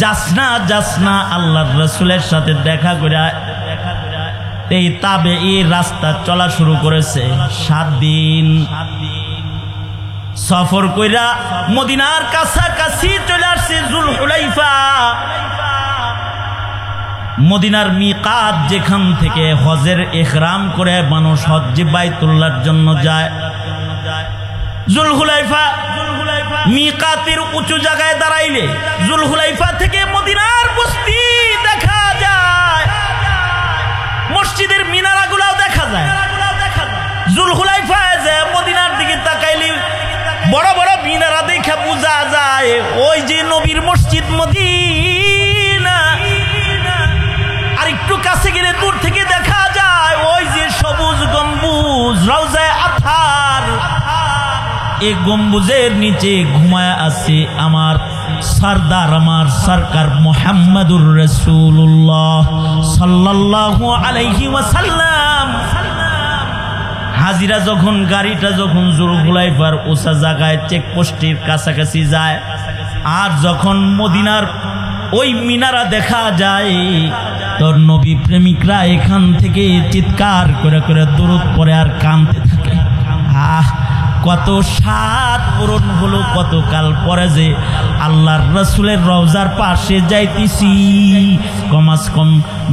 যাস না আল্লাহর রাসূলের সাথে দেখা করে। এই তাবেঈ রাস্তা চলা শুরু করেছে। 7 দিন সফর কইরা মদিনার কাছাকাছি চলে আসছে জুলহুলাইফা। মদিনার মিকাত, যেখান থেকে হজের ইহরাম করে মানুষ হজ্জে বাইতুল্লাহর জন্য যায়। জুলহুলাইফা মিকাতের উঁচু জায়গায় দাঁড়াইলে জুলহুলাইফা থেকে মদিনার বস্তি দেখা যায়, মসজিদের মিনারাগুলাও দেখা যায়। জুলহুলাইফায় যে মদিনার দিকে তাকাইলে বড় বড় মিনারা দেখা বোঝা যায় ওই যে নবীর মসজিদ মদিনা। আর একটু কাছে গেলে দূর থেকে দেখা যায় ওই যে সবুজ গম্বুজ রওজায়ে আতহার। এই গম্বুজের নিচে ঘুমায় আছে আমার সরদার, আমার সরকার মুহাম্মদুর রাসূলুল্লাহ সাল্লাল্লাহু আলাইহি ওয়াসাল্লাম। হাজিরা যখন গাড়িটা যখন জুলহুলাইফার উঁচা জায়গায় চেকপোস্টের কাছাকাছি যায়, আর যখন মদিনার ওই মিনারা দেখা যায়, তোর নবী প্রেমিকরা এখান থেকে চিৎকার করে করে দরুদ পড়ে আর কাঁদতে থাকে। কত সাত পূরণ হলো, কত কাল পরে যে আল্লাহর রাসূলের রওজার পাশে যাইতেছি। কমাস কম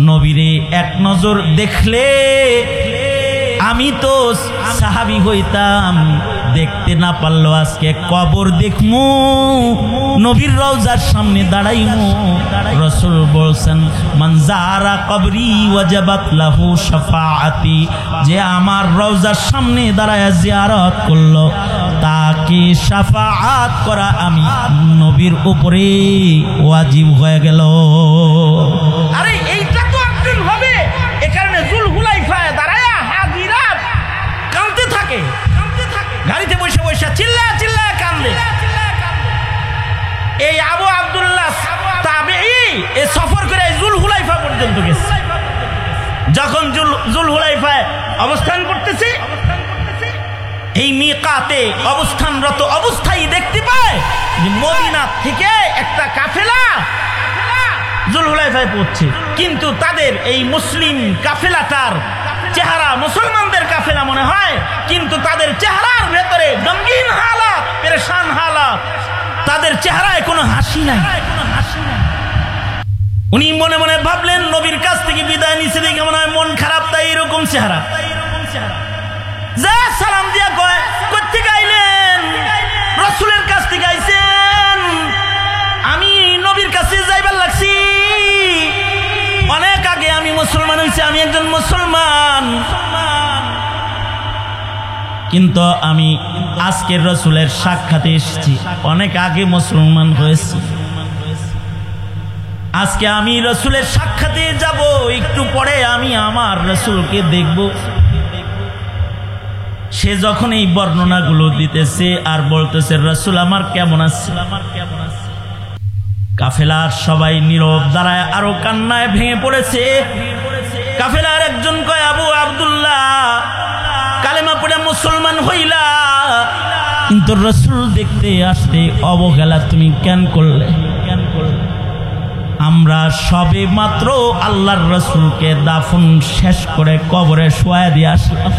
নবীরে এক নজর দেখলে আমি তো সাহাবী হইতাম, দেখতে না পারলো আজকে কবর দেখমু, নবীর রওজার সামনে দাঁড়াইমু। রাসূল বলছেন মান যারা কবরি ওয়াজাবাত লাহু শাফাআতি, যে আমার রওজার সামনে দাঁড়ায় জিয়ারত করলো তাকে হককে শাফাআত করা আমি নবীর উপরে ওয়াজিব হয়ে গেল। আরে এইটা তো একদিন হবে। এ কারণে জুলহুলাইফায় দাঁড়ায়া হাজিরা কাঁদতে থাকে, গাড়িতে বসে বসে চিল্লা চিল্লা কান্দে। এই আবু আব্দুল্লাহ তাবেঈ এই সফর করে জুলহুলাইফা পর্যন্ত গেছে। যখন জুলহুলাইফায় অবস্থান করতেছে, এই মিকাতে অবস্থানরত অবস্থায় দেখতে পায় যে মদিনা থেকে একটা কাফেলা জুলহুলাইফায় পৌঁছছে। কিন্তু তাদের এই মুসলিম কাফেলাটার চেহারা মুসলমানদের কাফেলা মনে হয়, কিন্তু তাদের চেহারার ভেতরে গমগীন হালাত, পেরেশান হালাত, তাদের চেহারায় কোনো হাসি নাই। উনি মনে মনে ভাবলেন নবীর কাছ থেকে বিদায় নিছে দেখে মনে হয় মন খারাপ, তাই এরকম চেহারা। যা সালাম দিয়া কয়, কোত্থেকে আইলেন? রাসূলের কাছ থেকে আইছেন। আমি নবীর কাছে যাইবার লাগছি, অনেক আগে আমি মুসলমান হইছি, আমি একজন মুসলমান, কিন্তু আমি আজকের রাসূলের সাক্ষাতে এসেছি, অনেক আগে মুসলমান হয়েছি। আজকে আমি রাসূলের সাক্ষাতে যাব, একটু পরে আমি আমার রাসূলকে দেখব। সে যখন এই বর্ণনাগুলো দিতেছে আর বলতেছে রাসূল আমার কেমন আছে, কাফেলার সবাই নীরব দাঁড়ায় আরো কান্নায় ভেঙে পড়েছে। কাফেলার একজন কয়, আবু আব্দুল্লাহ কালেমা পড়ে মুসলমান হইলা, কিন্তু রাসূল দেখতে আসতে অবহেলা তুমি কেন করলে? আমরা সবে মাত্র আল্লাহর রাসূলকে দাফন শেষ করে কবরে শোয়া দিয়ে আসলাম।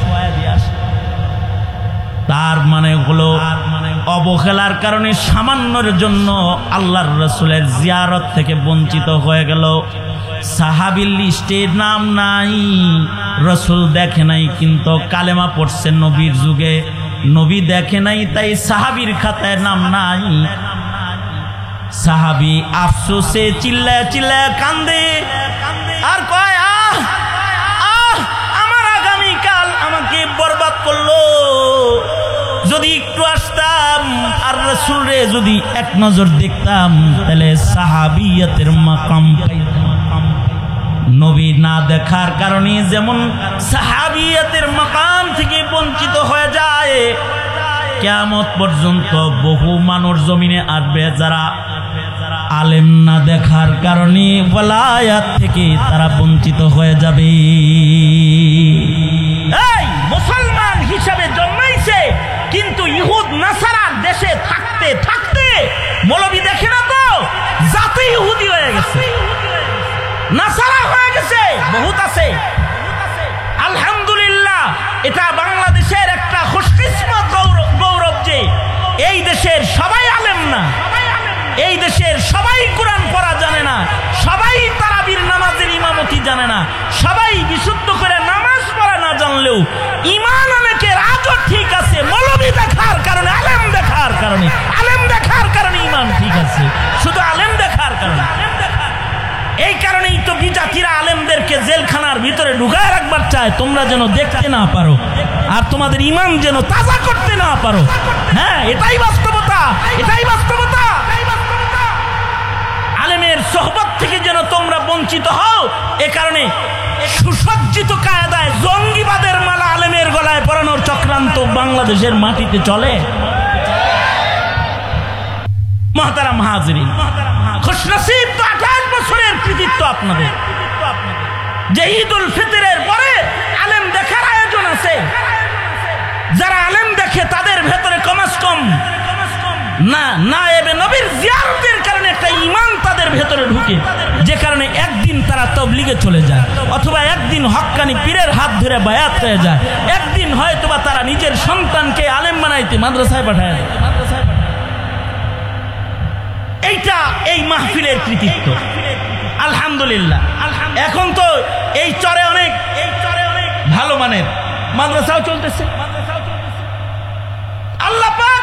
তার মানে হলো অবহেলার কারণে সামান্যর জন্য আল্লাহর রাসূলের জিয়ারত থেকে বঞ্চিত হয়ে গেল। সাহাবীর লিস্টে নাম নাই, রাসূল দেখে নাই, কিন্তু কালেমা পড়ছে নবীর যুগে, নবী দেখে নাই, তাই সাহাবীর খাতায় নাম নাই। সাহাবী আফসোসে চিল্লায় চিল্লায় কান্দে আর কয়, আহ আহ আমার আগামীকাল আমাকে বরবাদ করলো। যদি একটু আসতাম আর রাসূলরে যদি এক নজর দেখতাম, তাহলে সাহাবিয়াতের মাকাম পাইতাম। নবী না দেখার কারণে যেমন সাহাবিয়াতের মাকাম থেকে বঞ্চিত হয়ে যায়, কিয়ামত পর্যন্ত বহু মানুষ জমিনে আসবে যারা আলেম না দেখার কারণে ওয়ালায়াত থেকে তারা বঞ্চিত হয়ে যাবে। এই মুসলমান হিসাবে জন্মাইছে, কিন্তু ইহুদ নাসারা দেশে থাকতে থাকতে মৌলবী দেখে না তো জাতি ইহুদি হয়ে গেছে, নাসারা হয়ে গেছে, বহুত আছে। আলহামদুলিল্লাহ, এটা বাংলাদেশের একটা খুশকিসমত গৌরব যে এই দেশের সবাই আলেম না, এই দেশের সবাই কোরআন পড়া জানে না, সবাই তারাবির নামাজের ইমামতি জানে না, সবাই বিশুদ্ধ করে নামাজ পড়া না জানলেও ঈমান অনেকের আজও ঠিক আছে। মৌলবী দেখার কারণে, আলেম দেখার কারণে, আলেম দেখার কারণে ঈমান ঠিক আছে, শুধু আলেম দেখার কারণে। এই কারণেই তো বিজাতিরা আলেমদেরকে জেলখানার ভিতরে ঢুকায় রাখবার চায়, তোমরা যেন দেখতে না পারো আর তোমাদের ঈমান যেন তাজা করতে না পারো। হ্যাঁ, এটাই বাস্তবতা, এটাই বাস্তবতা। আলেমের সোহবত থেকে যেন তোমরা বঞ্চিত হও, এ কারণে সুসজ্জিত কায়দায় জঙ্গিবাদের মালা আলেমের গলায় পরানোর চক্রান্ত বাংলাদেশের মাটিতে চলে। মুহতারাম হাজিরিন, খুশনসিব তো 28 বছরের কৃতিত্ব আপনাদের, যে ঈদুল ফিতরের পরে আলেম দেখার আয়োজন আছে। যারা আলেম দেখে তাদের ভেতরে কমাস কম না নায়েবে নবীর জিয়ারতের কারণে একটা ঈমান তাদের ভেতরে ঢুকে, যে কারণে একদিন তারা তাবলীগে চলে যায়, অথবা একদিন হক্কানি পীরের হাত ধরে বায়াত হয়ে যায়, একদিন হয়তোবা তারা নিজের সন্তানকে আলেম বানাইতে মাদ্রাসায় পাঠায় দেয়। এইটা এই মাহফিলের কৃতিত্ব। আলহামদুলিল্লাহ, এখন তো এই চরে অনেক ভালো মানের মাদ্রাসাও চলতেছে। আল্লাহ পাক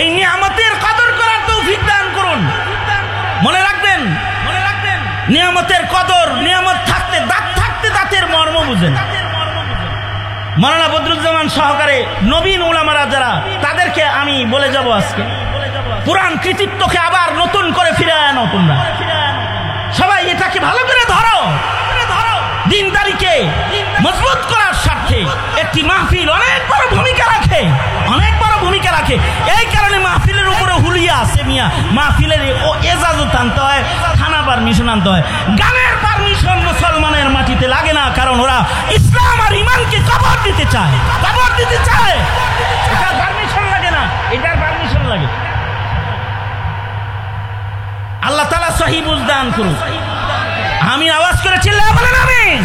এই নিয়ামতের কদর করার তৌফিক দান করুন। মনে রাখবেন, নিয়ামতের কদর, নিয়ামত থাকতে দাঁত থাকতে দাঁতের মর্ম বুঝেন। মাওলানা বদরুজ্জামান সহকারে নবীন উলামারা যারা, তাদেরকে আমি বলে যাব আজকে, পুরান কৃতিত্বকে আবার নতুন করে ফিরে আনো তোমরা সবাই, এটাকে ভালো করে ধরো। দিনদারিকে মজবুত করার স্বার্থে একটি মাহফিল অনেক বড় ভূমিকা রাখে, অনেক বড় ভূমিকা রাখে। এই কারণে মাহফিলের উপরে হুলিয়া আছে মিয়া, মাহফিলের ও এজাজত আনতে হয়, থানা পারমিশন আনতে হয়। গানের পারমিশন মুসলমানের মাটিতে লাগে না, কারণ ওরা ইসলাম আর ইমানকে কবর দিতে চায়, কবর দিতে চায়। এটার পারমিশন লাগে না, এটার পারমিশন লাগে। আল্লাহ তাআলা সহি বুঝদান করুন। আমি আওয়াজ করে চিল্লায়া বলেন আমিন।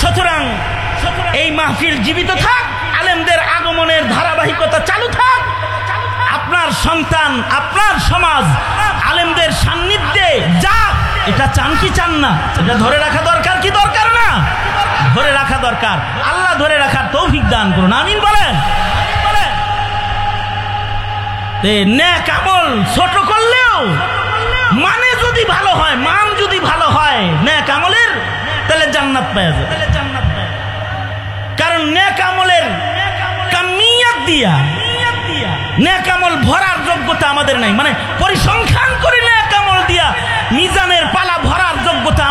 সুতরাং এই মাহফিল জীবিত থাক, আলেমদের আগমনের ধারাবাহিকতা চালু থাক। আপনার সন্তান, আপনার সমাজ আলেমদের সান্নিধ্যে যাক, এটা চান কি চান না? এটা ধরে রাখা দরকার কি দরকার না? ধরে রাখা দরকার। আল্লাহ ধরে রাখার তৌফিক দান করুন, আমিন বলেন। নেক আমল ছোট করলেও মানে যদি ভালো হয়, মান যদি ভালো হয় নেক আমলের, তাহলে জান্নাত পেয়ে যাবে। কারণ নেক আমলের কামিয়াত দিয়া নেক আমল ভরার যোগ্যতা আমাদের নাই, মানে পরিসংখ্যান করে নেক আমল দিয়া মিজানের পালা ভরার যোগ্যতা